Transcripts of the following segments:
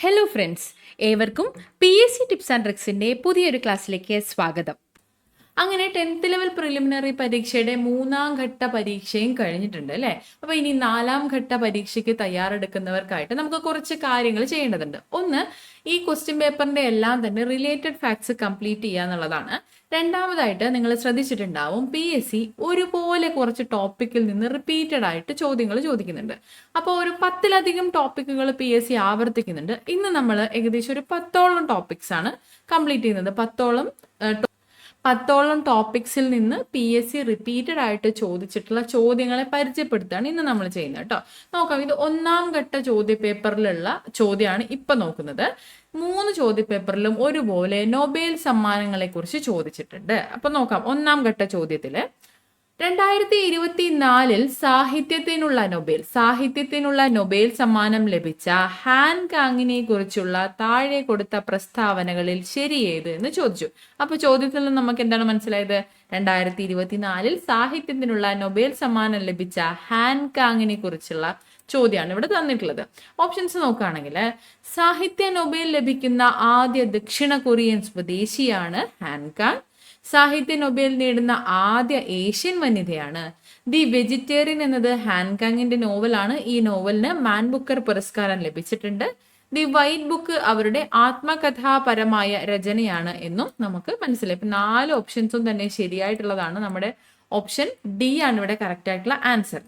Hello friends, ഏവർക്കും PSC tips and ട്രിക്സിൻ്റെ പുതിയൊരു ക്ലാസ്സിലേക്ക് സ്വാഗതം. അങ്ങനെ 10th ലെവൽ പ്രിലിമിനറി പരീക്ഷയുടെ 3ാം ഘട്ട പരീക്ഷയും കഴിഞ്ഞിട്ടുണ്ട് അല്ലേ. അപ്പോൾ ഇനി 4ാം ഘട്ട പരീക്ഷയ്ക്ക് തയ്യാറെടുക്കുന്നവർക്കായിട്ട് നമുക്ക് കുറച്ച് കാര്യങ്ങൾ ചെയ്യേണ്ടതുണ്ട്. ഒന്ന്, ഈ ക്വസ്റ്റ്യൻ പേപ്പറിൻ്റെ എല്ലാം തന്നെ റിലേറ്റഡ് ഫാക്ട്സ് കംപ്ലീറ്റ് ചെയ്യുക എന്നുള്ളതാണ്. രണ്ടാമതായിട്ട് നിങ്ങൾ ശ്രദ്ധിച്ചിട്ടുണ്ടാവും, PSC ഒരുപോലെ കുറച്ച് ടോപ്പിക്കിൽ നിന്ന് റിപ്പീറ്റഡ് ആയിട്ട് ചോദ്യങ്ങൾ ചോദിക്കുന്നുണ്ട്. അപ്പോൾ ഒരു 10ലധികം ടോപ്പിക്കുകൾ PSC ആവർത്തിക്കുന്നുണ്ട്. ഇന്ന് നമ്മൾ ഏകദേശം ഒരു 10ഓളം ടോപ്പിക്സ് ആണ് കംപ്ലീറ്റ് ചെയ്യുന്നത്. 10ഓളം ടോപ്പിക്സിൽ നിന്ന് PSC റിപ്പീറ്റഡ് ആയിട്ട് ചോദിച്ചിട്ടുള്ള ചോദ്യങ്ങളെ പരിചയപ്പെടുത്തുകയാണ് ഇന്ന് നമ്മൾ ചെയ്യുന്നത് കേട്ടോ. നോക്കാം, ഇത് 1ാം ഘട്ട ചോദ്യ പേപ്പറിലുള്ള ചോദ്യമാണ് ഇപ്പം നോക്കുന്നത്. 3 ചോദ്യ പേപ്പറിലും ഒരുപോലെ നൊബേൽ സമ്മാനങ്ങളെ കുറിച്ച് ചോദിച്ചിട്ടുണ്ട്. അപ്പൊ നോക്കാം, 1ാം ഘട്ട ചോദ്യത്തില് 2024 സാഹിത്യത്തിനുള്ള നൊബേൽ സമ്മാനം ലഭിച്ച ഹാൻ കാങ്ങിനെ കുറിച്ചുള്ള താഴെ കൊടുത്ത പ്രസ്താവനകളിൽ ശരിയേത് എന്ന് ചോദിച്ചു. അപ്പൊ ചോദ്യത്തിൽ നിന്ന് നമുക്ക് എന്താണ് മനസ്സിലായത്? 2024 സാഹിത്യത്തിനുള്ള നൊബേൽ സമ്മാനം ലഭിച്ച ഹാൻ കാങ്ങിനെ കുറിച്ചുള്ള ചോദ്യമാണ് ഇവിടെ തന്നിട്ടുള്ളത്. ഓപ്ഷൻസ് നോക്കുകയാണെങ്കിൽ, സാഹിത്യ നൊബേൽ ലഭിക്കുന്ന ആദ്യ ദക്ഷിണ കൊറിയൻ സ്വദേശിയാണ് ഹാൻ കാങ്. സാഹിത്യ നൊബേൽ നേടുന്ന ആദ്യ ഏഷ്യൻ വനിതയാണ്. ദി വെജിറ്റേറിയൻ എന്നത് ഹാൻ കാങ്ങിന്റെ നോവലാണ്. ഈ നോവലിന് മാൻ ബുക്കർ പുരസ്കാരം ലഭിച്ചിട്ടുണ്ട്. ദി വൈറ്റ് ബുക്ക് അവരുടെ ആത്മകഥാപരമായ രചനയാണ് എന്നും നമുക്ക് മനസ്സിലായി. ഇപ്പൊ 4 ഓപ്ഷൻസും തന്നെ ശരിയായിട്ടുള്ളതാണ്. നമ്മുടെ ഓപ്ഷൻ ഡി ആണ് ഇവിടെ കറക്റ്റ് ആയിട്ടുള്ള ആൻസർ.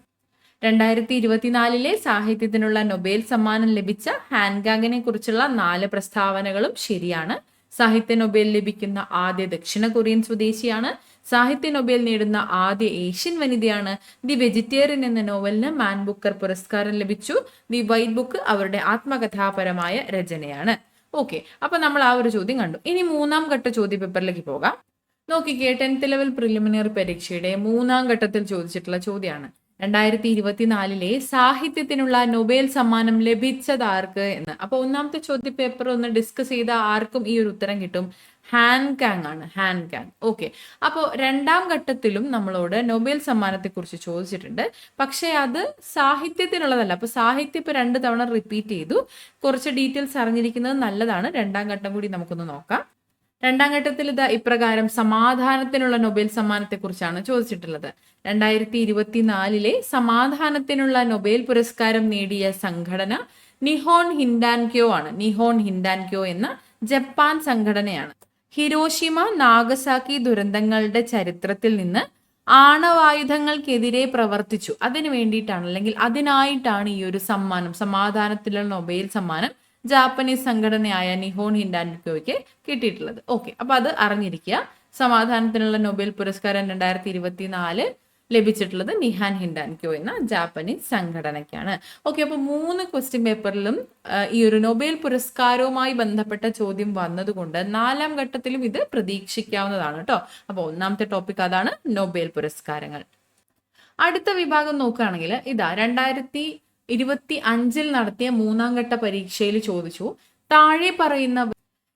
2024 സാഹിത്യത്തിനുള്ള നൊബേൽ സമ്മാനം ലഭിച്ച ഹാൻ കാങ്ങിനെ കുറിച്ചുള്ള 4 പ്രസ്താവനകളും ശരിയാണ്. സാഹിത്യ നൊബേൽ ലഭിക്കുന്ന ആദ്യ ദക്ഷിണ കൊറിയൻ സ്വദേശിയാണ്. സാഹിത്യ നൊബേൽ നേടുന്ന ആദ്യ ഏഷ്യൻ വനിതയാണ്. ദി വെജിറ്റേറിയൻ എന്ന നോവലിന് മാൻ ബുക്കർ പുരസ്കാരം ലഭിച്ചു. ദി വൈറ്റ് ബുക്ക് അവരുടെ ആത്മകഥാപരമായ രചനയാണ്. ഓക്കെ, അപ്പൊ നമ്മൾ ആ ഒരു ചോദ്യം കണ്ടു. ഇനി 3ാം ഘട്ട ചോദ്യ പേപ്പറിലേക്ക് പോകാം. നോക്കിക്കേ, 10th ലെവൽ പ്രിലിമിനറി പരീക്ഷയുടെ 3ാം ഘട്ടത്തിൽ ചോദിച്ചിട്ടുള്ള ചോദ്യമാണ്. 2024 സാഹിത്യത്തിനുള്ള നൊബേൽ സമ്മാനം ലഭിച്ചതാർക്ക് എന്ന്. അപ്പൊ 1ാമത്തെ ചോദ്യ പേപ്പർ ഒന്ന് ഡിസ്കസ് ചെയ്ത ആർക്കും ഈ ഒരു ഉത്തരം കിട്ടും. ഹാൻ കാങ് ആണ്, ഹാൻ കാങ്. ഓക്കെ, അപ്പോൾ 2ാം ഘട്ടത്തിലും നമ്മളോട് നൊബേൽ സമ്മാനത്തെ കുറിച്ച് ചോദിച്ചിട്ടുണ്ട്. പക്ഷെ അത് സാഹിത്യത്തിനുള്ളതല്ല. അപ്പൊ സാഹിത്യം ഇപ്പൊ 2 തവണ റിപ്പീറ്റ് ചെയ്തു. കുറച്ച് ഡീറ്റെയിൽസ് അറിഞ്ഞിരിക്കുന്നത് നല്ലതാണ്. 2ാം ഘട്ടം കൂടി നമുക്കൊന്ന് നോക്കാം. 2ാം ഘട്ടത്തിൽ ഇത് ഇപ്രകാരം സമാധാനത്തിനുള്ള നൊബേൽ സമ്മാനത്തെ കുറിച്ചാണ് ചോദിച്ചിട്ടുള്ളത്. 2024 സമാധാനത്തിനുള്ള നൊബേൽ പുരസ്കാരം നേടിയ സംഘടന നിഹോൺ ഹിൻഡാൻക്യോ ആണ്. നിഹോൺ ഹിൻഡാൻക്യോ എന്ന ജപ്പാൻ സംഘടനയാണ്. ഹിരോഷിമ നാഗസാക്കി ദുരന്തങ്ങളുടെ ചരിത്രത്തിൽ നിന്ന് ആണവായുധങ്ങൾക്കെതിരെ പ്രവർത്തിച്ചു. അതിനു വേണ്ടിയിട്ടാണ്, അല്ലെങ്കിൽ അതിനായിട്ടാണ് ഈ ഒരു സമ്മാനം, സമാധാനത്തിലുള്ള നൊബേൽ സമ്മാനം ജാപ്പനീസ് സംഘടനയായ നിഹോൺ ഹിൻഡാൻക്യോയ്ക്ക് കിട്ടിയിട്ടുള്ളത്. ഓക്കെ, അപ്പൊ അത് അറിഞ്ഞിരിക്കുക. സമാധാനത്തിനുള്ള നൊബേൽ പുരസ്കാരം 2024 ലഭിച്ചിട്ടുള്ളത് നിഹാൻ ഹിൻഡാൻക്യോ എന്ന ജാപ്പനീസ് സംഘടനയ്ക്കാണ്. ഓക്കെ, അപ്പൊ 3 ക്വസ്റ്റ്യൻ പേപ്പറിലും ഈ ഒരു നൊബേൽ പുരസ്കാരവുമായി ബന്ധപ്പെട്ട ചോദ്യം വന്നതുകൊണ്ട് 4ാം ഘട്ടത്തിലും ഇത് പ്രതീക്ഷിക്കാവുന്നതാണ് കേട്ടോ. അപ്പൊ 1ാമത്തെ ടോപ്പിക് അതാണ്, നൊബേൽ പുരസ്കാരങ്ങൾ. അടുത്ത വിഭാഗം നോക്കുകയാണെങ്കിൽ ഇതാ 2025 നടത്തിയ 3ാം ഘട്ട പരീക്ഷയിൽ ചോദിച്ചു, താഴെ പറയുന്ന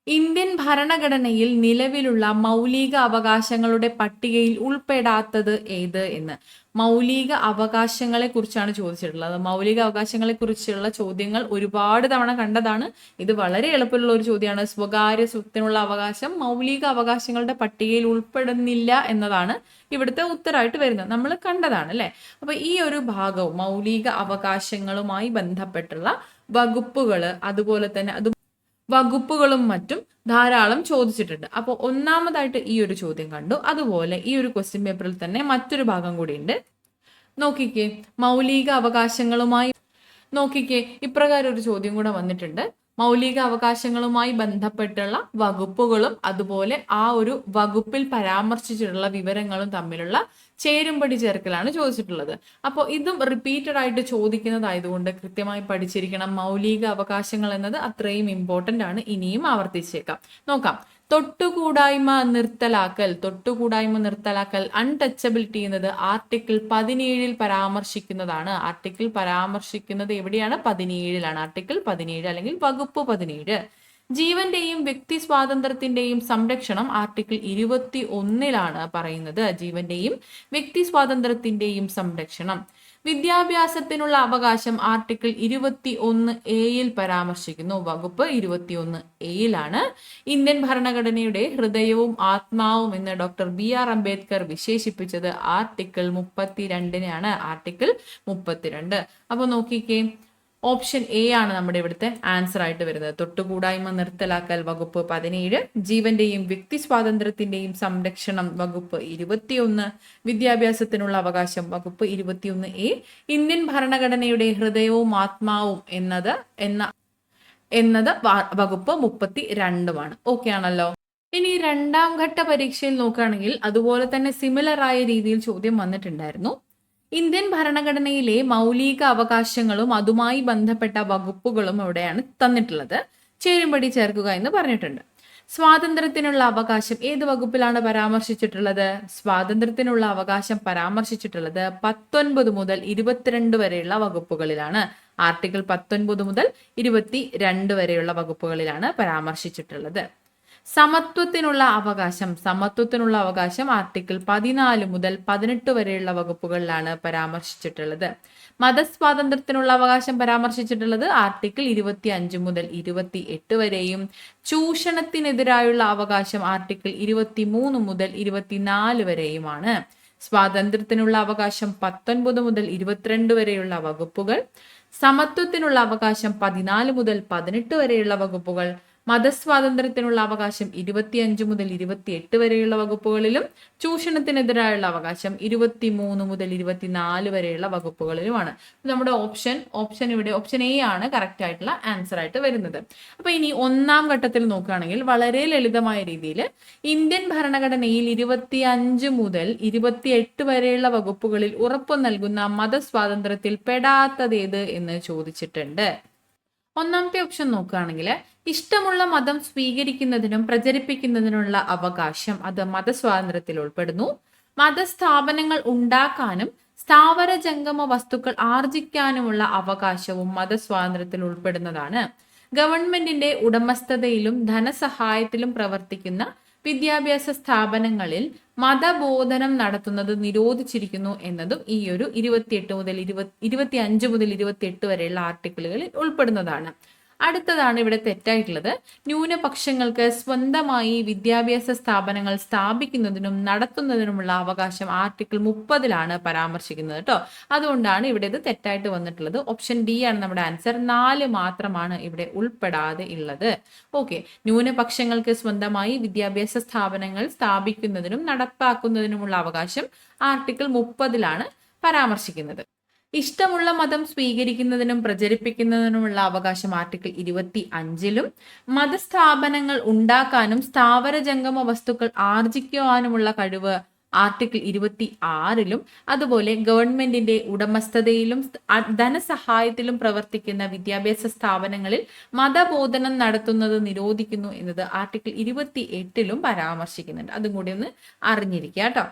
ഇന്ത്യൻ ഭരണഘടനയിൽ നിലവിലുള്ള മൗലിക അവകാശങ്ങളുടെ പട്ടികയിൽ ഉൾപ്പെടാത്തത് ഏത് എന്ന്. മൗലിക അവകാശങ്ങളെ കുറിച്ചാണ് ചോദിച്ചിട്ടുള്ളത്. മൗലിക അവകാശങ്ങളെ കുറിച്ചുള്ള ചോദ്യങ്ങൾ ഒരുപാട് തവണ കണ്ടതാണ്. ഇത് വളരെ എളുപ്പമുള്ള ഒരു ചോദ്യമാണ്. സ്വകാര്യ സ്വത്തിനുള്ള അവകാശം മൗലിക അവകാശങ്ങളുടെ പട്ടികയിൽ ഉൾപ്പെടുന്നില്ല എന്നതാണ് ഇവിടുത്തെ ഉത്തരമായിട്ട് വരുന്നത്. നമ്മൾ കണ്ടതാണ് അല്ലെ. അപ്പൊ ഈ ഒരു ഭാഗവും മൗലിക അവകാശങ്ങളുമായി ബന്ധപ്പെട്ടുള്ള വകുപ്പുകൾ, അതുപോലെ തന്നെ വകുപ്പുകളും മറ്റും ധാരാളം ചോദിച്ചിട്ടുണ്ട്. അപ്പോൾ 1ാമതായിട്ട് ഈ ഒരു ചോദ്യം കണ്ടു. അതുപോലെ ഈ ഒരു ക്വസ്റ്റ്യൻ പേപ്പറിൽ തന്നെ മറ്റൊരു ഭാഗം കൂടിയുണ്ട്. നോക്കിക്കേ, മൗലിക അവകാശങ്ങളുമായി ഇപ്രകാരം ഒരു ചോദ്യം കൂടെ വന്നിട്ടുണ്ട്. മൗലിക അവകാശങ്ങളുമായി ബന്ധപ്പെട്ടുള്ള വകുപ്പുകളും അതുപോലെ ആ ഒരു വകുപ്പിൽ പരാമർശിച്ചിട്ടുള്ള വിവരങ്ങളും തമ്മിലുള്ള ചേരുംപടി ചേർക്കലാണ് ചോദിച്ചിട്ടുള്ളത്. അപ്പോൾ ഇതും റിപ്പീറ്റഡ് ആയിട്ട് ചോദിക്കുന്നതായതുകൊണ്ട് കൃത്യമായി പഠിച്ചിരിക്കണം. മൗലിക അവകാശങ്ങൾ എന്നത് അത്രയും ഇമ്പോർട്ടൻ്റ് ആണ്. ഇനിയും ആവർത്തിച്ചേക്കാം. നോക്കാം, തൊട്ടുകൂടായ്മ നിർത്തലാക്കൽ അൺടച്ചബിലിറ്റി എന്നത് ആർട്ടിക്കിൾ 17 പരാമർശിക്കുന്നതാണ്. ആർട്ടിക്കിൾ പരാമർശിക്കുന്നത് എവിടെയാണ്? 17 ആർട്ടിക്കിൾ 17 അല്ലെങ്കിൽ വകുപ്പ് 17. ജീവന്റെയും വ്യക്തി സ്വാതന്ത്ര്യത്തിന്റെയും സംരക്ഷണം ആർട്ടിക്കിൾ 21 പറയുന്നത്. ജീവന്റെയും വ്യക്തി സ്വാതന്ത്ര്യത്തിന്റെയും സംരക്ഷണം. വിദ്യാഭ്യാസത്തിനുള്ള അവകാശം ആർട്ടിക്കിൾ 21A പരാമർശിക്കുന്നു. വകുപ്പ് 21A ഇന്ത്യൻ ഭരണഘടനയുടെ ഹൃദയവും ആത്മാവും എന്ന് ഡോക്ടർ BR അംബേദ്കർ വിശേഷിപ്പിച്ചത് ആർട്ടിക്കിൾ 32 ആർട്ടിക്കിൾ 32. അപ്പൊ നോക്കിക്കേ, ഓപ്ഷൻ A ആണ് നമ്മുടെ ഇവിടുത്തെ ആൻസർ ആയിട്ട് വരുന്നത്. തൊട്ടുകൂടായ്മ നിർത്തലാക്കൽ വകുപ്പ് 17, ജീവന്റെയും വ്യക്തി സ്വാതന്ത്ര്യത്തിന്റെയും സംരക്ഷണം വകുപ്പ് 21, വിദ്യാഭ്യാസത്തിനുള്ള അവകാശം വകുപ്പ് 21A, ഇന്ത്യൻ ഭരണഘടനയുടെ ഹൃദയവും ആത്മാവും എന്നത് വകുപ്പ് 32. ഓക്കെ ആണല്ലോ. ഇനി രണ്ടാം ഘട്ട പരീക്ഷയിൽ നോക്കുകയാണെങ്കിൽ അതുപോലെ തന്നെ സിമിലർ ആയ രീതിയിൽ ചോദ്യം വന്നിട്ടുണ്ടായിരുന്നു. ഇന്ത്യൻ ഭരണഘടനയിലെ മൗലിക അവകാശങ്ങളും അതുമായി ബന്ധപ്പെട്ട വകുപ്പുകളും ഇവിടെയാണ് തന്നിട്ടുള്ളത്. ചേരുംപടി ചേർക്കുക എന്ന് പറഞ്ഞിട്ടുണ്ട്. സ്വാതന്ത്ര്യത്തിനുള്ള അവകാശം ഏത് വകുപ്പിലാണ് പരാമർശിച്ചിട്ടുള്ളത്? സ്വാതന്ത്ര്യത്തിനുള്ള അവകാശം പരാമർശിച്ചിട്ടുള്ളത് 19 മുതൽ 22 വരെയുള്ള വകുപ്പുകളിലാണ്. ആർട്ടിക്കിൾ 19 മുതൽ 22 വരെയുള്ള വകുപ്പുകളിലാണ് പരാമർശിച്ചിട്ടുള്ളത്. സമത്വത്തിനുള്ള അവകാശം ആർട്ടിക്കിൾ 14 മുതൽ 18 വരെയുള്ള വകുപ്പുകളിലാണ് പരാമർശിച്ചിട്ടുള്ളത്. മതസ്വാതന്ത്ര്യത്തിനുള്ള അവകാശം പരാമർശിച്ചിട്ടുള്ളത് ആർട്ടിക്കിൾ 25 മുതൽ 28 വരെയും ചൂഷണത്തിനെതിരായുള്ള അവകാശം ആർട്ടിക്കിൾ 23 മുതൽ 24 വരെയുമാണ്. സ്വാതന്ത്ര്യത്തിനുള്ള അവകാശം 19 മുതൽ 22 വരെയുള്ള വകുപ്പുകൾ, സമത്വത്തിനുള്ള അവകാശം 14 മുതൽ 18 വരെയുള്ള വകുപ്പുകൾ, മതസ്വാതന്ത്ര്യത്തിനുള്ള അവകാശം 25 മുതൽ 28 വരെയുള്ള വകുപ്പുകളിലും ചൂഷണത്തിനെതിരായുള്ള അവകാശം 23 മുതൽ 24 വരെയുള്ള വകുപ്പുകളിലുമാണ്. നമ്മുടെ ഓപ്ഷൻ ഇവിടെ ഓപ്ഷൻ A ആണ് കറക്റ്റ് ആയിട്ടുള്ള ആൻസർ ആയിട്ട് വരുന്നത്. അപ്പൊ ഇനി ഒന്നാം ഘട്ടത്തിൽ നോക്കുകയാണെങ്കിൽ വളരെ ലളിതമായ രീതിയിൽ ഇന്ത്യൻ ഭരണഘടനയിൽ 25 മുതൽ 28 വരെയുള്ള വകുപ്പുകളിൽ ഉറപ്പു നൽകുന്ന മതസ്വാതന്ത്ര്യത്തിൽ പെടാത്തതേത് എന്ന് ചോദിച്ചിട്ടുണ്ട്. ഒന്നാമത്തെ ഓപ്ഷൻ നോക്കുകയാണെങ്കിൽ ഇഷ്ടമുള്ള മതം സ്വീകരിക്കുന്നതിനും പ്രചരിപ്പിക്കുന്നതിനുള്ള അവകാശം, അത് മതസ്വാതന്ത്ര്യത്തിൽ ഉൾപ്പെടുന്നു. മതസ്ഥാപനങ്ങൾ ഉണ്ടാക്കാനും സ്ഥാവര ജംഗമ വസ്തുക്കൾ ആർജിക്കാനുമുള്ള അവകാശവും മതസ്വാതന്ത്ര്യത്തിൽ ഉൾപ്പെടുന്നതാണ്. ഗവൺമെന്റിന്റെ ഉടമസ്ഥതയിലും ധനസഹായത്തിലും പ്രവർത്തിക്കുന്ന വിദ്യാഭ്യാസ സ്ഥാപനങ്ങളിൽ മതബോധനം നടത്തുന്നത് നിരോധിച്ചിരിക്കുന്നു എന്നതും ഈ ഒരു 25 മുതൽ 28 വരെയുള്ള ആർട്ടിക്കിളുകളിൽ ഉൾപ്പെടുന്നതാണ്. അടുത്തതാണ് ഇവിടെ തെറ്റായിട്ടുള്ളത്. ന്യൂനപക്ഷങ്ങൾക്ക് സ്വന്തമായി വിദ്യാഭ്യാസ സ്ഥാപനങ്ങൾ സ്ഥാപിക്കുന്നതിനും നടത്തുന്നതിനുമുള്ള അവകാശം ആർട്ടിക്കിൾ 30 പരാമർശിക്കുന്നത് കേട്ടോ. അതുകൊണ്ടാണ് ഇവിടെ ഇത് തെറ്റായിട്ട് വന്നിട്ടുള്ളത്. ഓപ്ഷൻ D ആണ് നമ്മുടെ ആൻസർ. 4 മാത്രമാണ് ഇവിടെ ഉൾപ്പെടാതെ ഉള്ളത്. ഓക്കെ, ന്യൂനപക്ഷങ്ങൾക്ക് സ്വന്തമായി വിദ്യാഭ്യാസ സ്ഥാപനങ്ങൾ സ്ഥാപിക്കുന്നതിനും നടപ്പാക്കുന്നതിനുമുള്ള അവകാശം ആർട്ടിക്കിൾ 30 പരാമർശിക്കുന്നത്. ഇഷ്ടമുള്ള മതം സ്വീകരിക്കുന്നതിനും പ്രചരിപ്പിക്കുന്നതിനുമുള്ള അവകാശം ആർട്ടിക്കിൾ 25 മതസ്ഥാപനങ്ങൾ ഉണ്ടാക്കാനും സ്ഥാവര ജംഗമ വസ്തുക്കൾ ആർജിക്കുവാനുമുള്ള കഴിവ് ആർട്ടിക്കിൾ 26 അതുപോലെ ഗവൺമെന്റിന്റെ ഉടമസ്ഥതയിലും ധനസഹായത്തിലും പ്രവർത്തിക്കുന്ന വിദ്യാഭ്യാസ സ്ഥാപനങ്ങളിൽ മതബോധനം നടത്തുന്നത് നിരോധിക്കുന്നു എന്നത് ആർട്ടിക്കിൾ 28 പരാമർശിക്കുന്നുണ്ട്. അതും കൂടി ഒന്ന് അറിഞ്ഞിരിക്കുക കേട്ടോ.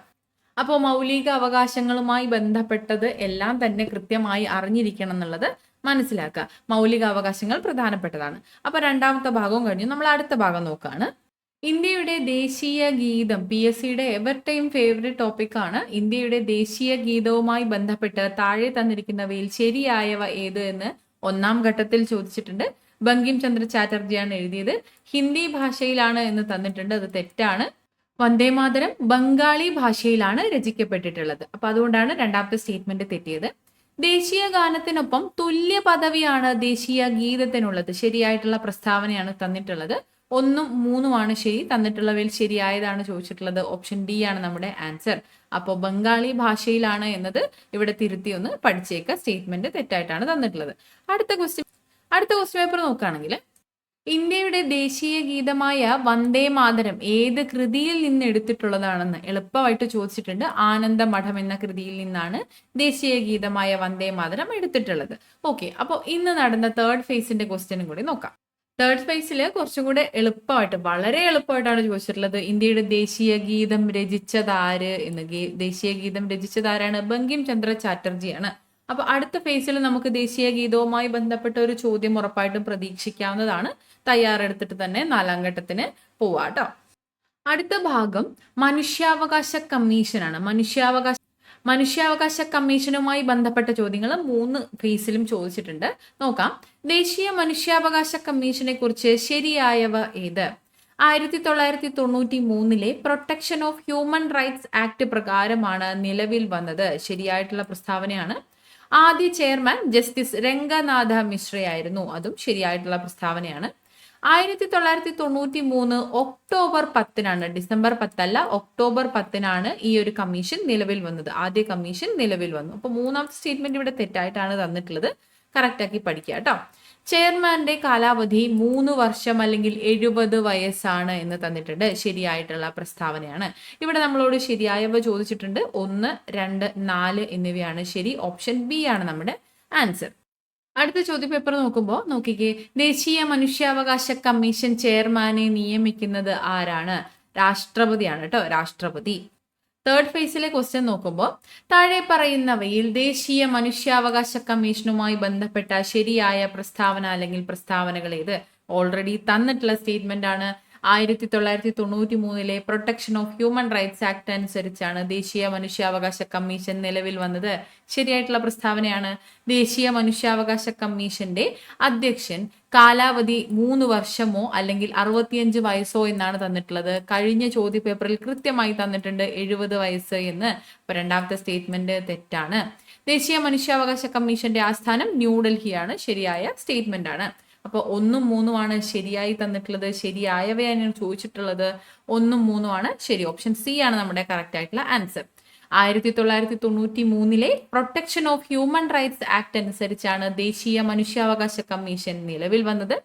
അപ്പോൾ മൗലിക അവകാശങ്ങളുമായി ബന്ധപ്പെട്ടത് എല്ലാം തന്നെ കൃത്യമായി അറിഞ്ഞിരിക്കണം എന്നുള്ളത് മനസ്സിലാക്കുക. മൗലിക അവകാശങ്ങൾ പ്രധാനപ്പെട്ടതാണ്. അപ്പൊ രണ്ടാമത്തെ ഭാഗവും കഴിഞ്ഞു. നമ്മൾ അടുത്ത ഭാഗം നോക്കുകയാണ്. ഇന്ത്യയുടെ ദേശീയ ഗീതം PSCയുടെ എവർ ടൈം ഫേവറേറ്റ് ടോപ്പിക്കാണ്. ഇന്ത്യയുടെ ദേശീയ ഗീതവുമായി ബന്ധപ്പെട്ട് താഴെ തന്നിരിക്കുന്നവയിൽ ശരിയായവ ഏത് എന്ന് ഒന്നാം ഘട്ടത്തിൽ ചോദിച്ചിട്ടുണ്ട്. ബങ്കിം ചന്ദ്ര ചാറ്റർജിയാണ് എഴുതിയത്. ഹിന്ദി ഭാഷയിലാണ് എന്ന് തന്നിട്ടുണ്ട്, അത് തെറ്റാണ്. വന്ദേമാതരം ബംഗാളി ഭാഷയിലാണ് രചിക്കപ്പെട്ടിട്ടുള്ളത്. അപ്പൊ അതുകൊണ്ടാണ് രണ്ടാമത്തെ സ്റ്റേറ്റ്മെന്റ് തെറ്റിയത്. ദേശീയ ഗാനത്തിനൊപ്പം തുല്യ പദവിയാണ് ദേശീയ ഗീതത്തിനുള്ളത്. ശരിയായിട്ടുള്ള പ്രസ്താവനയാണ് തന്നിട്ടുള്ളത്. 1ഉം 3ഉമാണ് ശരി. തന്നിട്ടുള്ളവയിൽ ശരിയായതാണ് ചോദിച്ചിട്ടുള്ളത്. ഓപ്ഷൻ D ആണ് നമ്മുടെ ആൻസർ. അപ്പോൾ ബംഗാളി ഭാഷയിലാണ് എന്നത് ഇവിടെ തിരുത്തി ഒന്ന് പഠിച്ചേക്കുക. സ്റ്റേറ്റ്മെന്റ് തെറ്റായിട്ടാണ് തന്നിട്ടുള്ളത്. അടുത്ത ക്വസ്റ്റ്യൻ പേപ്പർ നോക്കുകയാണെങ്കിൽ ഇന്ത്യയുടെ ദേശീയ ഗീതമായ വന്ദേ മാതരം ഏത് കൃതിയിൽ നിന്ന് എടുത്തിട്ടുള്ളതാണെന്ന് എളുപ്പമായിട്ട് ചോദിച്ചിട്ടുണ്ട്. ആനന്ദമഠം എന്ന കൃതിയിൽ നിന്നാണ് ദേശീയ ഗീതമായ വന്ദേ മാതരം എടുത്തിട്ടുള്ളത്. ഓക്കെ, അപ്പോൾ ഇന്ന് നടന്ന തേർഡ് ഫേസിന്റെ ക്വസ്റ്റ്യനും കൂടി നോക്കാം. തേർഡ് ഫേസിൽ കുറച്ചുകൂടെ വളരെ എളുപ്പമായിട്ടാണ് ചോദിച്ചിട്ടുള്ളത്. ഇന്ത്യയുടെ ദേശീയ ഗീതം രചിച്ചതാര് എന്ന്. ദേശീയ ഗീതം രചിച്ചതാരാണ്? ബങ്കിം ചന്ദ്ര ചാറ്റർജിയാണ്. അപ്പൊ അടുത്ത ഫേസിൽ നമുക്ക് ദേശീയ ഗീതവുമായി ബന്ധപ്പെട്ട ഒരു ചോദ്യം ഉറപ്പായിട്ടും പ്രതീക്ഷിക്കാവുന്നതാണ്. തയ്യാറെടുത്തിട്ട് തന്നെ 4ാം ഘട്ടത്തിന് പോവാട്ടോ. അടുത്ത ഭാഗം മനുഷ്യാവകാശ കമ്മീഷനാണ്. മനുഷ്യാവകാശ കമ്മീഷനുമായി ബന്ധപ്പെട്ട ചോദ്യങ്ങൾ 3 ഫേസിലും ചോദിച്ചിട്ടുണ്ട്. നോക്കാം. ദേശീയ മനുഷ്യാവകാശ കമ്മീഷനെ കുറിച്ച് ശരിയായവ ഏത്? 1993 protection of human rights act പ്രകാരമാണ് നിലവിൽ വന്നത്. ശരിയായിട്ടുള്ള പ്രസ്താവനയാണ്. ആദ്യ ചെയർമാൻ ജസ്റ്റിസ് രംഗനാഥ മിശ്രയായിരുന്നു. അതും ശരിയായിട്ടുള്ള പ്രസ്താവനയാണ്. 1993 ഒക്ടോബർ 10 ഡിസംബർ 10 ഒക്ടോബർ 10 ഈ ഒരു കമ്മീഷൻ നിലവിൽ വന്നത്. ആദ്യ കമ്മീഷൻ നിലവിൽ വന്നു. അപ്പൊ മൂന്നാമത്തെ സ്റ്റേറ്റ്മെന്റ് ഇവിടെ തെറ്റായിട്ടാണ് തന്നിട്ടുള്ളത്. കറക്റ്റ് ആക്കി പഠിക്കുക കേട്ടോ. ചെയർമാന്റെ കാലാവധി 3 വർഷം അല്ലെങ്കിൽ 70 വയസ്സാണ് എന്ന് തന്നിട്ടുണ്ട്. ശരിയായിട്ടുള്ള പ്രസ്താവനയാണ്. ഇവിടെ നമ്മളോട് ശരിയായവ ചോദിച്ചിട്ടുണ്ട്. 1, 2, 4 എന്നിവയാണ് ശരി. ഓപ്ഷൻ ബി ആണ് നമ്മുടെ ആൻസർ. അടുത്ത ചോദ്യപേപ്പർ നോക്കുമ്പോൾ നോക്കിക്കേ. ദേശീയ മനുഷ്യാവകാശ കമ്മീഷൻ ചെയർമാനെ നിയമിക്കുന്നത് ആരാണ്? രാഷ്ട്രപതിയാണ് കേട്ടോ. രാഷ്ട്രപതി. തേർഡ് ഫേസിലെ ക്വസ്റ്റ്യൻ നോക്കുമ്പോൾ താഴെ പറയുന്നവയിൽ ദേശീയ മനുഷ്യാവകാശ കമ്മീഷനുമായി ബന്ധപ്പെട്ട ശരിയായ പ്രസ്താവന അല്ലെങ്കിൽ പ്രസ്താവനകൾ ഏത്? ഓൾറെഡി തന്നിട്ടുള്ള സ്റ്റേറ്റ്മെന്റ് ആണ്. 1993 protection of human rights act അനുസരിച്ചാണ് ദേശീയ മനുഷ്യാവകാശ കമ്മീഷൻ നിലവിൽ വന്നത്. ശരിയായിട്ടുള്ള പ്രസ്താവനയാണ്. ദേശീയ മനുഷ്യാവകാശ കമ്മീഷന്റെ അധ്യക്ഷൻ കാലാവധി 3 വർഷമോ അല്ലെങ്കിൽ 65 വയസ്സോ എന്നാണ് തന്നിട്ടുള്ളത്. കഴിഞ്ഞ ചോദ്യപേപ്പറിൽ കൃത്യമായി തന്നിട്ടുണ്ട് 70 വയസ്സ് എന്ന്. അപ്പൊ രണ്ടാമത്തെ സ്റ്റേറ്റ്മെന്റ് തെറ്റാണ്. ദേശീയ മനുഷ്യാവകാശ കമ്മീഷന്റെ ആസ്ഥാനം ന്യൂഡൽഹിയാണ്. ശരിയായ സ്റ്റേറ്റ്മെന്റ് ആണ്. അപ്പോൾ 1ഉം 3ഉം ആണ് ശരിയായി തന്നിട്ടുള്ളത്. ശരിയായവയാണ് ചോദിച്ചിട്ടുള്ളത്. 1ഉം 3ഉം ആണ് ശരി. ഓപ്ഷൻ സി ആണ് നമ്മുടെ കറക്റ്റ് ആയിട്ടുള്ള answer. 1993 protection of human rights act അനുസരിച്ചാണ് ദേശീയ മനുഷ്യാവകാശ കമ്മീഷൻ നിലവിൽ വന്നത്.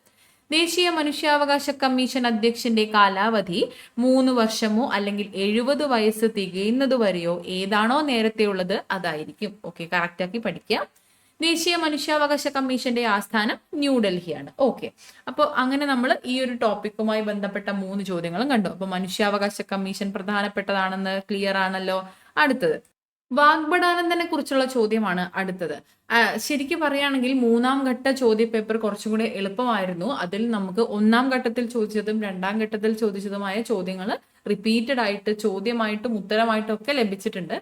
ദേശീയ മനുഷ്യാവകാശ കമ്മീഷൻ അധ്യക്ഷന്റെ കാലാവധി 3 വർഷമോ അല്ലെങ്കിൽ 70 വയസ്സ് തികയുന്നത് വരെയോ ഏതാണോ നേരത്തെ ഉള്ളത് അതായിരിക്കും. ഓക്കെ, കറക്റ്റ് ആക്കി പഠിക്കുക. ദേശീയ മനുഷ്യാവകാശ കമ്മീഷന്റെ ആസ്ഥാനം ന്യൂഡൽഹിയാണ്. ഓക്കെ, അപ്പോൾ അങ്ങനെ നമ്മൾ ഈ ഒരു ടോപ്പിക്കുമായി ബന്ധപ്പെട്ട 3 ചോദ്യങ്ങളും കണ്ടു. അപ്പോൾ മനുഷ്യാവകാശ കമ്മീഷൻ പ്രധാനപ്പെട്ടതാണെന്ന് ക്ലിയർ ആണല്ലോ. അടുത്തത് വാഗ്ബടാനന്ദനെ കുറിച്ചുള്ള ചോദ്യമാണ് അടുത്തത്. ശരിക്കും പറയുകയാണെങ്കിൽ 3ാം ഘട്ട ചോദ്യപേപ്പർ കുറച്ചും കൂടെ എളുപ്പമായിരുന്നു. അതിൽ നമുക്ക് 1ാം ഘട്ടത്തിൽ ചോദിച്ചതും 2ാം ഘട്ടത്തിൽ ചോദിച്ചതുമായ ചോദ്യങ്ങൾ റിപ്പീറ്റഡ് ആയിട്ട് ചോദ്യമായിട്ടും ഉത്തരമായിട്ടും ഒക്കെ ലഭിച്ചിട്ടുണ്ട്.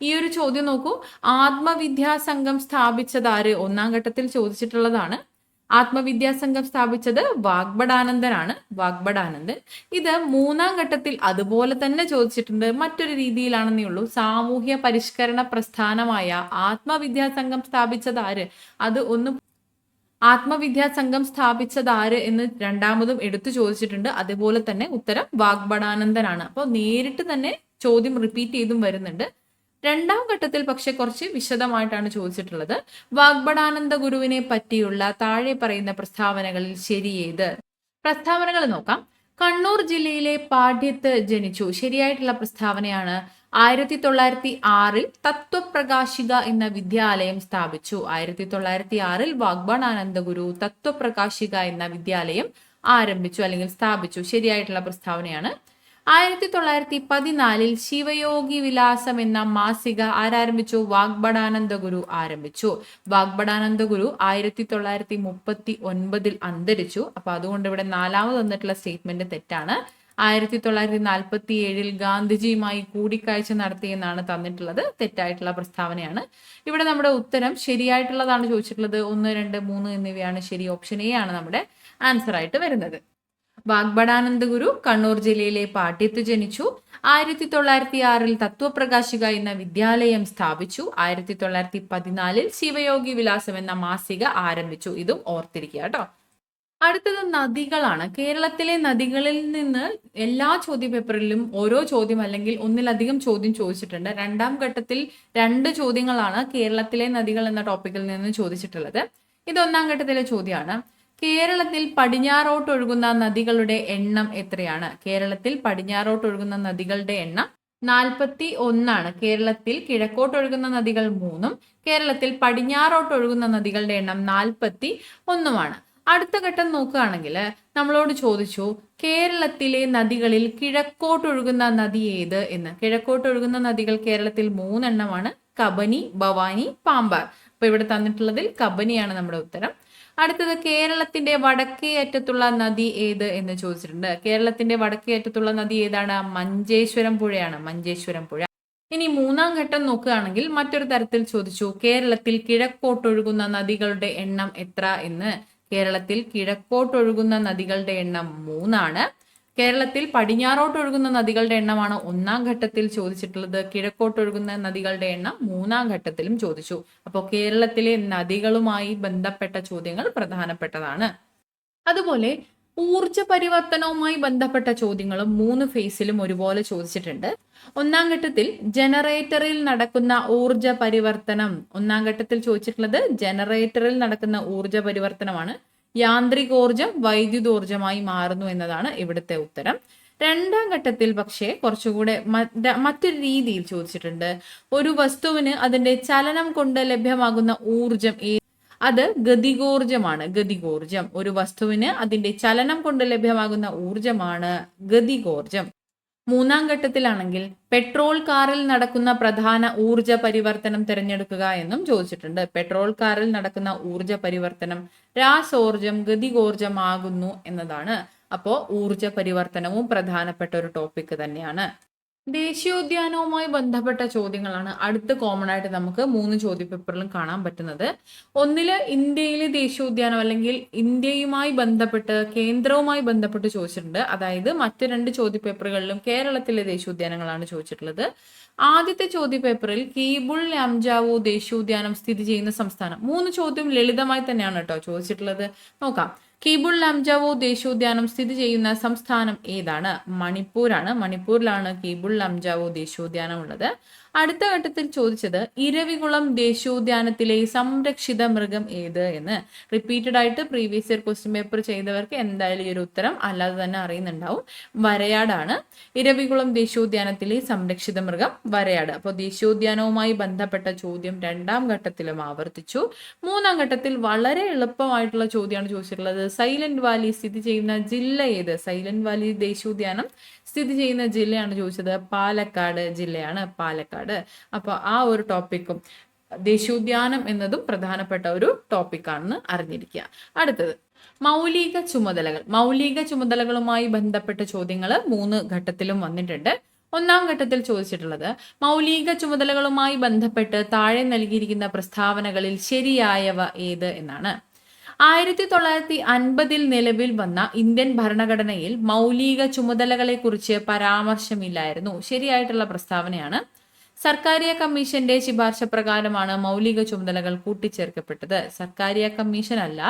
ഈ ഒരു ചോദ്യം നോക്കൂ. ആത്മവിദ്യാസംഘം സ്ഥാപിച്ചതാര്? 1ാം ഘട്ടത്തിൽ ചോദിച്ചിട്ടുള്ളതാണ്. ആത്മവിദ്യാസംഘം സ്ഥാപിച്ചത് വാഗ്ബടാനന്ദനാണ്. വാഗ്ബടാനന്ദൻ. ഇത് 3ാം ഘട്ടത്തിൽ അതുപോലെ തന്നെ ചോദിച്ചിട്ടുണ്ട്. മറ്റൊരു രീതിയിലാണെന്നേ ഉള്ളൂ. സാമൂഹ്യ പരിഷ്കരണ പ്രസ്ഥാനമായ ആത്മവിദ്യാസംഘം സ്ഥാപിച്ചതാര്? അത് ഒന്ന് ആത്മവിദ്യാസംഘം സ്ഥാപിച്ചതാര് എന്ന് രണ്ടാമതും എടുത്തു ചോദിച്ചിട്ടുണ്ട്. അതുപോലെ തന്നെ ഉത്തരം വാഗ്ബടാനന്ദനാണ്. അപ്പോൾ നേരിട്ട് തന്നെ ചോദ്യം റിപ്പീറ്റ് ചെയ്തും വരുന്നുണ്ട്. 2ാം ഘട്ടത്തിൽ പക്ഷെ കുറച്ച് വിശദമായിട്ടാണ് ചോദിച്ചിട്ടുള്ളത്. വാഗ്ബടാനന്ദ ഗുരുവിനെ പറ്റിയുള്ള താഴെ പറയുന്ന പ്രസ്താവനകളിൽ ശരിയേത്? പ്രസ്താവനകൾ നോക്കാം. കണ്ണൂർ ജില്ലയിലെ പാട്യത്ത് ജനിച്ചു. ശരിയായിട്ടുള്ള പ്രസ്താവനയാണ്. 1906 തത്വപ്രകാശിക എന്ന വിദ്യാലയം സ്ഥാപിച്ചു. 1906 വാഗ്ബടാനന്ദ ഗുരു തത്വപ്രകാശിക എന്ന വിദ്യാലയം ആരംഭിച്ചു അല്ലെങ്കിൽ സ്ഥാപിച്ചു. ശരിയായിട്ടുള്ള പ്രസ്താവനയാണ്. 1914 ശിവയോഗി വിലാസം എന്ന മാസിക ആരംഭിച്ചു? വാഗ്ബടാനന്ദ ഗുരു ആരംഭിച്ചു. വാഗ്ബടാനന്ദ ഗുരു 1939 അന്തരിച്ചു. അപ്പൊ അതുകൊണ്ട് ഇവിടെ 4ാമത് തന്നിട്ടുള്ള സ്റ്റേറ്റ്മെന്റ് തെറ്റാണ്. 1947 ഗാന്ധിജിയുമായി കൂടിക്കാഴ്ച നടത്തിയെന്നാണ് തന്നിട്ടുള്ളത്. തെറ്റായിട്ടുള്ള പ്രസ്താവനയാണ്. ഇവിടെ നമ്മുടെ ഉത്തരം ശരിയായിട്ടുള്ളതാണ് ചോദിച്ചിട്ടുള്ളത്. 1, 2, 3 എന്നിവയാണ് ശരി. ഓപ്ഷൻ എ ആണ് നമ്മുടെ ആൻസർ ആയിട്ട് വരുന്നത്. വാഗ്ബടാനന്ദ ഗുരു കണ്ണൂർ ജില്ലയിലെ പാട്യത്ത് ജനിച്ചു. 1906 തത്വപ്രകാശിക എന്ന വിദ്യാലയം സ്ഥാപിച്ചു. 1914 ശിവയോഗി വിലാസം എന്ന മാസിക ആരംഭിച്ചു. ഇതും ഓർത്തിരിക്കുക കേട്ടോ. അടുത്തത് നദികളാണ്. കേരളത്തിലെ നദികളിൽ നിന്ന് എല്ലാ ചോദ്യപേപ്പറിലും ഓരോ ചോദ്യം അല്ലെങ്കിൽ ഒന്നിലധികം ചോദ്യം ചോദിച്ചിട്ടുണ്ട്. 2ാം ഘട്ടത്തിൽ 2 ചോദ്യങ്ങളാണ് കേരളത്തിലെ നദികൾ എന്ന ടോപ്പിക്കിൽ നിന്ന് ചോദിച്ചിട്ടുള്ളത്. ഇത് 1ാം ഘട്ടത്തിലെ ചോദ്യമാണ്. കേരളത്തിൽ പടിഞ്ഞാറോട്ടൊഴുകുന്ന നദികളുടെ എണ്ണം എത്രയാണ്? കേരളത്തിൽ പടിഞ്ഞാറോട്ടൊഴുകുന്ന നദികളുടെ എണ്ണം 41. കേരളത്തിൽ കിഴക്കോട്ടൊഴുകുന്ന നദികൾ 3ഉം കേരളത്തിൽ പടിഞ്ഞാറോട്ടൊഴുകുന്ന നദികളുടെ എണ്ണം 41. അടുത്ത ഘട്ടം നോക്കുകയാണെങ്കിൽ നമ്മളോട് ചോദിച്ചു കേരളത്തിലെ നദികളിൽ കിഴക്കോട്ടൊഴുകുന്ന നദി ഏത് എന്ന്. കിഴക്കോട്ടൊഴുകുന്ന നദികൾ കേരളത്തിൽ 3 എണ്ണമാണ്. കബനി, ഭവാനി, പാമ്പാർ. അപ്പൊ ഇവിടെ തന്നിട്ടുള്ളതിൽ കബനിയാണ് നമ്മുടെ ഉത്തരം. അടുത്തത് കേരളത്തിന്റെ വടക്കേ അറ്റത്തുള്ള നദി ഏത് എന്ന് ചോദിച്ചിട്ടുണ്ട്. കേരളത്തിന്റെ വടക്കേ അറ്റത്തുള്ള നദി ഏതാണ്? മഞ്ചേശ്വരം പുഴയാണ്. മഞ്ചേശ്വരം പുഴ. ഇനി മൂന്നാം ഘട്ടം നോക്കുകയാണെങ്കിൽ മറ്റൊരു തരത്തിൽ ചോദിച്ചു, കേരളത്തിൽ കിഴക്കോട്ടൊഴുകുന്ന നദികളുടെ എണ്ണം എത്ര എന്ന്. കേരളത്തിൽ കിഴക്കോട്ടൊഴുകുന്ന നദികളുടെ എണ്ണം 3 കേരളത്തിൽ പടിഞ്ഞാറോട്ടൊഴുകുന്ന നദികളുടെ എണ്ണമാണ് ഒന്നാം ഘട്ടത്തിൽ ചോദിച്ചിട്ടുള്ളത്. കിഴക്കോട്ടൊഴുകുന്ന നദികളുടെ എണ്ണം മൂന്നാം ഘട്ടത്തിലും ചോദിച്ചു. അപ്പോൾ കേരളത്തിലെ നദികളുമായി ബന്ധപ്പെട്ട ചോദ്യങ്ങൾ പ്രധാനപ്പെട്ടതാണ്. അതുപോലെ ഊർജ പരിവർത്തനവുമായി ബന്ധപ്പെട്ട ചോദ്യങ്ങളും 3 ഫേസിലും ഒരുപോലെ ചോദിച്ചിട്ടുണ്ട്. ഒന്നാം ഘട്ടത്തിൽ ജനറേറ്ററിൽ നടക്കുന്ന ഊർജ പരിവർത്തനം, ഒന്നാം ഘട്ടത്തിൽ ചോദിച്ചിട്ടുള്ളത് ജനറേറ്ററിൽ നടക്കുന്ന ഊർജ പരിവർത്തനമാണ്. യാന്ത്രികോർജം വൈദ്യുതോർജമായി മാറുന്നു എന്നതാണ് ഇവിടുത്തെ ഉത്തരം. രണ്ടാം ഘട്ടത്തിൽ പക്ഷേ കുറച്ചുകൂടെ മറ്റൊരു രീതിയിൽ ചോദിച്ചിട്ടുണ്ട്. ഒരു വസ്തുവിന് അതിന്റെ ചലനം കൊണ്ട് ലഭ്യമാകുന്ന ഊർജം അത് ഗതികോർജമാണ്. ഗതികോർജം, ഒരു വസ്തുവിന് അതിന്റെ ചലനം കൊണ്ട് ലഭ്യമാകുന്ന ഊർജമാണ് ഗതികോർജം. മൂന്നാം ഘട്ടത്തിലാണെങ്കിൽ പെട്രോൾ കാറിൽ നടക്കുന്ന പ്രധാന ഊർജ പരിവർത്തനം തിരഞ്ഞെടുക്കുക എന്നും ചോദിച്ചിട്ടുണ്ട്. പെട്രോൾ കാറിൽ നടക്കുന്ന ഊർജ പരിവർത്തനം രാസോർജം ഗതികോർജമാകുന്നു എന്നതാണ്. അപ്പോൾ ഊർജ പരിവർത്തനവും പ്രധാനപ്പെട്ട ഒരു ടോപ്പിക് തന്നെയാണ്. ദേശീയോദ്യാനവുമായി ബന്ധപ്പെട്ട ചോദ്യങ്ങളാണ് അടുത്ത കോമൺ ആയിട്ട് നമുക്ക് 3 ചോദ്യപേപ്പറിലും കാണാൻ പറ്റുന്നത്. ഒന്നില് ഇന്ത്യയിലെ ദേശീയോദ്യാനം അല്ലെങ്കിൽ ഇന്ത്യയുമായി ബന്ധപ്പെട്ട് കേന്ദ്രവുമായി ബന്ധപ്പെട്ട് ചോദിച്ചിട്ടുണ്ട്. അതായത് മറ്റ് 2 ചോദ്യപേപ്പറുകളിലും കേരളത്തിലെ ദേശീയോദ്യാനങ്ങളാണ് ചോദിച്ചിട്ടുള്ളത്. ആദ്യത്തെ ചോദ്യപേപ്പറിൽ കീബുൾ ലാംജാവോ ദേശീയോദ്യാനം സ്ഥിതി ചെയ്യുന്ന സംസ്ഥാനം. 3 ചോദ്യം ലളിതമായി തന്നെയാണ് കേട്ടോ ചോദിച്ചിട്ടുള്ളത്. നോക്കാം. കീബുൾ ലാംജാവോ ദേശീയോദ്യാനം സ്ഥിതി ചെയ്യുന്ന സംസ്ഥാനം ഏതാണ്? മണിപ്പൂരാണ്. മണിപ്പൂരിലാണ് കീബുൾ ലാംജാവോ ദേശീയോദ്യാനം ഉള്ളത്. അടുത്ത ഘട്ടത്തിൽ ചോദിച്ചത് ഇരവികുളം ദേശീയോദ്യാനത്തിലെ സംരക്ഷിത മൃഗം ഏത് എന്ന്. റിപ്പീറ്റഡ് ആയിട്ട് പ്രീവിയസ് ഇയർ ക്വസ്റ്റ്യൻ പേപ്പർ ചെയ്തവർക്ക് എന്തായാലും ഈ ഒരു ഉത്തരം അല്ലാതെ തന്നെ അറിയുന്നുണ്ടാവും. വരയാടാണ് ഇരവികുളം ദേശീയോദ്യാനത്തിലെ സംരക്ഷിത മൃഗം, വരയാട്. അപ്പോൾ ദേശീയോദ്യാനവുമായി ബന്ധപ്പെട്ട ചോദ്യം രണ്ടാം ഘട്ടത്തിലും ആവർത്തിച്ചു. മൂന്നാം ഘട്ടത്തിൽ വളരെ എളുപ്പമായിട്ടുള്ള ചോദ്യമാണ് ചോദിച്ചിട്ടുള്ളത്. സൈലന്റ് വാലി സ്ഥിതി ചെയ്യുന്ന ജില്ല ഏത്? സൈലന്റ് വാലി ദേശീയോദ്യാനം സ്ഥിതി ചെയ്യുന്ന ജില്ലയാണ് ചോദിച്ചത്. പാലക്കാട് ജില്ലയാണ്, പാലക്കാട്. അപ്പൊ ആ ഒരു ടോപ്പിക്കും ദേശീയോദ്യാനം എന്നതും പ്രധാനപ്പെട്ട ഒരു ടോപ്പിക്കാണെന്ന് അറിഞ്ഞിരിക്കുക. അടുത്തത് മൗലിക ചുമതലകൾ. മൗലിക ചുമതലകളുമായി ബന്ധപ്പെട്ട ചോദ്യങ്ങൾ 3 ഘട്ടത്തിലും വന്നിട്ടുണ്ട്. ഒന്നാം ഘട്ടത്തിൽ ചോദിച്ചിട്ടുള്ളത് മൗലിക ചുമതലകളുമായി ബന്ധപ്പെട്ട് താഴെ നൽകിയിരിക്കുന്ന പ്രസ്താവനകളിൽ ശരിയായവ ഏത് എന്നാണ്. 1950 നിലവിൽ വന്ന ഇന്ത്യൻ ഭരണഘടനയിൽ മൗലിക ചുമതലകളെ കുറിച്ച് പരാമർശമില്ലായിരുന്നു. ശരിയായിട്ടുള്ള പ്രസ്താവനയാണ്. സർക്കാരിയ കമ്മീഷന്റെ ശുപാർശ പ്രകാരമാണ് മൗലിക ചുമതലകൾ കൂട്ടിച്ചേർക്കപ്പെട്ടത്. സർക്കാരിയ കമ്മീഷൻ അല്ല,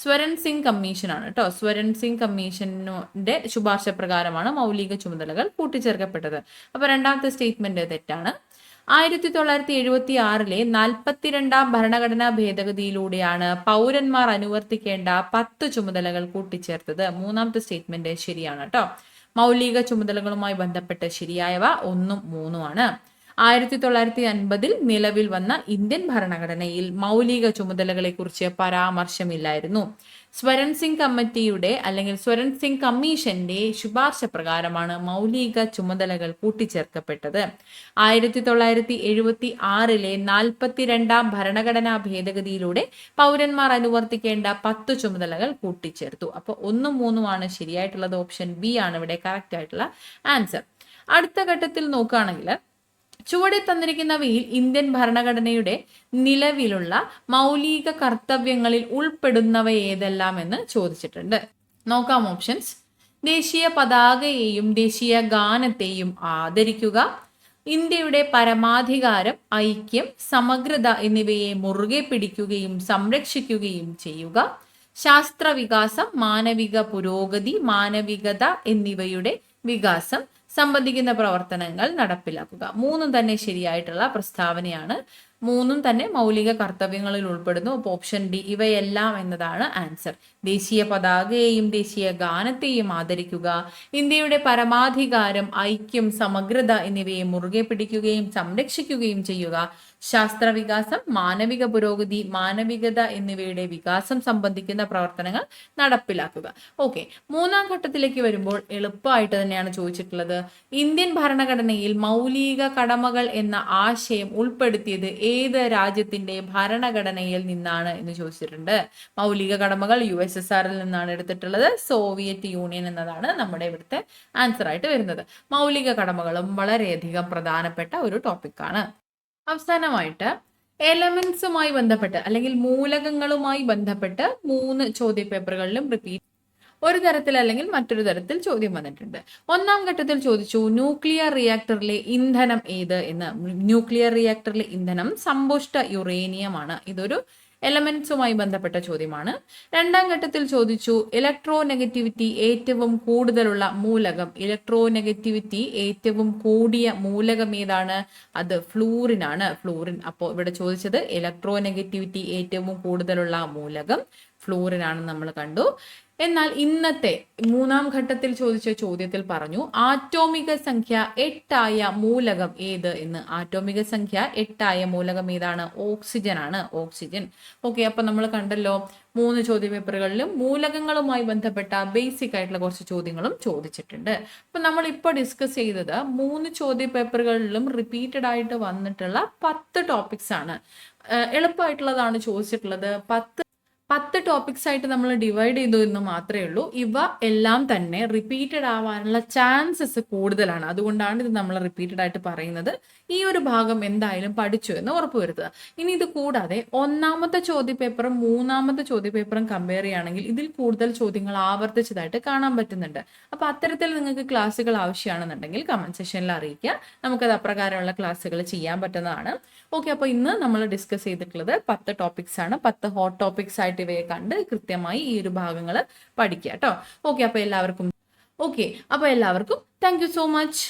സ്വരൺ സിംഗ് കമ്മീഷനാണ് കേട്ടോ. സ്വരൺ സിംഗ് കമ്മീഷന്റെ ശുപാർശ പ്രകാരമാണ് മൗലിക ചുമതലകൾ കൂട്ടിച്ചേർക്കപ്പെട്ടത്. അപ്പൊ രണ്ടാമത്തെ സ്റ്റേറ്റ്മെന്റ് തെറ്റാണ്. 1976 42ാം ഭരണഘടനാ ഭേദഗതിയിലൂടെയാണ് പൗരന്മാർ അനുവർത്തിക്കേണ്ട 10 ചുമതലകൾ കൂട്ടിച്ചേർത്തത്. മൂന്നാമത്തെ സ്റ്റേറ്റ്മെന്റ് ശരിയാണ് കേട്ടോ. മൗലിക ചുമതലകളുമായി ബന്ധപ്പെട്ട് ശരിയായവ 1ഉം 3ഉമാണ്. 1950 നിലവിൽ വന്ന ഇന്ത്യൻ ഭരണഘടനയിൽ മൗലിക ചുമതലകളെ കുറിച്ച് പരാമർശമില്ലായിരുന്നു. സ്വരൺ സിംഗ് കമ്മിറ്റിയുടെ അല്ലെങ്കിൽ സ്വരൺ സിംഗ് കമ്മീഷന്റെ ശുപാർശ പ്രകാരമാണ് മൗലിക ചുമതലകൾ കൂട്ടിച്ചേർക്കപ്പെട്ടത്. 1976 42ാം ഭരണഘടനാ ഭേദഗതിയിലൂടെ പൗരന്മാർ അനുവർത്തിക്കേണ്ട 10 ചുമതലകൾ കൂട്ടിച്ചേർത്തു. അപ്പോൾ 1ഉം 3ഉമാണ് ശരിയായിട്ടുള്ളത്. ഓപ്ഷൻ ബി ആണ് ഇവിടെ കറക്റ്റ് ആയിട്ടുള്ള ആൻസർ. അടുത്ത ഘട്ടത്തിൽ നോക്കുകയാണെങ്കിൽ ചുവടെ തന്നിരിക്കുന്നവയിൽ ഇന്ത്യൻ ഭരണഘടനയുടെ നിലവിലുള്ള മൗലിക കർത്തവ്യങ്ങളിൽ ഉൾപ്പെടുന്നവ ഏതെല്ലാം എന്ന് ചോദിച്ചിട്ടുണ്ട്. നോക്കാം ഓപ്ഷൻസ്. ദേശീയ പതാകയെയും ദേശീയ ഗാനത്തെയും ആദരിക്കുക, ഇന്ത്യയുടെ പരമാധികാരം, ഐക്യം, സമഗ്രത എന്നിവയെ മുറുകെ പിടിക്കുകയും സംരക്ഷിക്കുകയും ചെയ്യുക, ശാസ്ത്ര വികാസം, മാനവിക പുരോഗതി, മാനവികത എന്നിവയുടെ വികാസം സംബന്ധിക്കുന്ന പ്രവർത്തനങ്ങൾ നടപ്പിലാക്കുക. 3ഉം തന്നെ ശരിയായിട്ടുള്ള പ്രസ്താവനയാണ്. 3ഉം തന്നെ മൗലിക കർത്തവ്യങ്ങളിൽ ഉൾപ്പെടുന്നു. അപ്പോൾ ഓപ്ഷൻ ഡി ഇവയെല്ലാം എന്നതാണ് ആൻസർ. ദേശീയ പതാകയെയും ദേശീയ ഗാനത്തെയും ആദരിക്കുക, ഇന്ത്യയുടെ പരമാധികാരം, ഐക്യം, സമഗ്രത എന്നിവയെ മുറുകെ പിടിക്കുകയും സംരക്ഷിക്കുകയും ചെയ്യുക, ശാസ്ത്രവികാസം, മാനവിക പുരോഗതി, മാനവികത എന്നിവയുടെ വികാസം സംബന്ധിക്കുന്ന പ്രവർത്തനങ്ങൾ നടപ്പിലാക്കുക. ഓക്കെ, മൂന്നാം ഘട്ടത്തിലേക്ക് വരുമ്പോൾ എളുപ്പമായിട്ട് തന്നെയാണ് ചോദിച്ചിട്ടുള്ളത്. ഇന്ത്യൻ ഭരണഘടനയിൽ മൗലിക കടമകൾ എന്ന ആശയം ഉൾപ്പെടുത്തിയത് ഏത് രാജ്യത്തിന്റെ ഭരണഘടനയിൽ നിന്നാണ് എന്ന് ചോദിച്ചിട്ടുണ്ട്. മൗലിക കടമകൾ USSRൽ നിന്നാണ് എടുത്തിട്ടുള്ളത്. സോവിയറ്റ് യൂണിയൻ എന്നതാണ് നമ്മുടെ ഇവിടുത്തെ ആൻസർ ആയിട്ട് വരുന്നത്. മൗലിക കടമകളും വളരെയധികം പ്രധാനപ്പെട്ട ഒരു ടോപ്പിക്കാണ്. അവസാനമായിട്ട് എലമെന്റ്സുമായി ബന്ധപ്പെട്ട് അല്ലെങ്കിൽ മൂലകങ്ങളുമായി ബന്ധപ്പെട്ട് 3 ചോദ്യപേപ്പറുകളിലും റിപ്പീറ്റ് ഒരു തരത്തിൽ അല്ലെങ്കിൽ മറ്റൊരു തരത്തിൽ ചോദ്യം വന്നിട്ടുണ്ട്. ഒന്നാം ഘട്ടത്തിൽ ചോദിച്ചു ന്യൂക്ലിയർ റിയാക്ടറിലെ ഇന്ധനം ഏത് എന്ന്. ന്യൂക്ലിയർ റിയാക്ടറിലെ ഇന്ധനം സമ്പുഷ്ട യുറേനിയം ആണ്. ഇതൊരു എലമെന്റ്സുമായി ബന്ധപ്പെട്ട ചോദ്യമാണ്. രണ്ടാം ഘട്ടത്തിൽ ചോദിച്ചു ഇലക്ട്രോ നെഗറ്റിവിറ്റി ഏറ്റവും കൂടുതലുള്ള മൂലകം. ഇലക്ട്രോ നെഗറ്റിവിറ്റി ഏറ്റവും കൂടിയ മൂലകം ഏതാണ്? അത് ഫ്ലൂറിനാണ്. ഫ്ലൂറിൻ. അപ്പോൾ ഇവിടെ ചോദിച്ചത് ഇലക്ട്രോ നെഗറ്റിവിറ്റി ഏറ്റവും കൂടുതലുള്ള മൂലകം ഫ്ലൂറിനാണെന്ന് നമ്മൾ കണ്ടു. എന്നാൽ ഇന്നത്തെ മൂന്നാം ഘട്ടത്തിൽ ചോദിച്ച ചോദ്യത്തിൽ പറഞ്ഞു ആറ്റോമിക സംഖ്യ 8 മൂലകം ഏത് എന്ന്. ആറ്റോമിക സംഖ്യ 8 മൂലകം ഏതാണ്? ഓക്സിജൻ ആണ്. ഓക്സിജൻ. ഓക്കെ, അപ്പൊ നമ്മൾ കണ്ടല്ലോ 3 ചോദ്യപേപ്പറുകളിലും മൂലകങ്ങളുമായി ബന്ധപ്പെട്ട ബേസിക് ആയിട്ടുള്ള കുറച്ച് ചോദ്യങ്ങളും ചോദിച്ചിട്ടുണ്ട്. അപ്പൊ നമ്മൾ ഇപ്പോൾ ഡിസ്കസ് ചെയ്തത് 3 ചോദ്യപേപ്പറുകളിലും റിപ്പീറ്റഡ് ആയിട്ട് വന്നിട്ടുള്ള 10 ടോപ്പിക്സ് ആണ്. എളുപ്പമായിട്ടുള്ളതാണ് ചോദിച്ചിട്ടുള്ളത്. 10 ടോപ്പിക്സ് ആയിട്ട് നമ്മൾ ഡിവൈഡ് ചെയ്തു എന്ന് മാത്രമേ ഉള്ളൂ. ഇവ എല്ലാം തന്നെ റിപ്പീറ്റഡ് ആവാനുള്ള ചാൻസസ് കൂടുതലാണ്. അതുകൊണ്ടാണ് ഇത് നമ്മൾ റിപ്പീറ്റഡ് ആയിട്ട് പറയുന്നത്. ഈ ഒരു ഭാഗം എന്തായാലും പഠിച്ചു എന്ന് ഉറപ്പുവരുത്തുക. ഇനി ഇത് കൂടാതെ ഒന്നാമത്തെ ചോദ്യപേപ്പറും മൂന്നാമത്തെ ചോദ്യപേപ്പറും കമ്പയർ ചെയ്യുകയാണെങ്കിൽ ഇതിൽ കൂടുതൽ ചോദ്യങ്ങൾ ആവർത്തിച്ചതായിട്ട് കാണാൻ പറ്റുന്നുണ്ട്. അപ്പൊ അത്തരത്തിൽ നിങ്ങൾക്ക് ക്ലാസ്സുകൾ ആവശ്യമാണെന്നുണ്ടെങ്കിൽ കമന്റ് സെക്ഷനിൽ അറിയിക്കുക. നമുക്കത് അപ്രകാരമുള്ള ക്ലാസ്സുകൾ ചെയ്യാൻ പറ്റുന്നതാണ്. ഓക്കെ, അപ്പോൾ ഇന്ന് നമ്മൾ ഡിസ്കസ് ചെയ്തിട്ടുള്ളത് 10 ടോപ്പിക്സ് ആണ്. 10 ഹോട്ട് ടോപ്പിക്സ് ആയിട്ട് ഇവയെ കണ്ട് കൃത്യമായി ഈ ഒരു ഭാഗങ്ങൾ പഠിക്കുക കേട്ടോ. ഓക്കെ, അപ്പോൾ എല്ലാവർക്കും താങ്ക് യു സോ മച്ച്.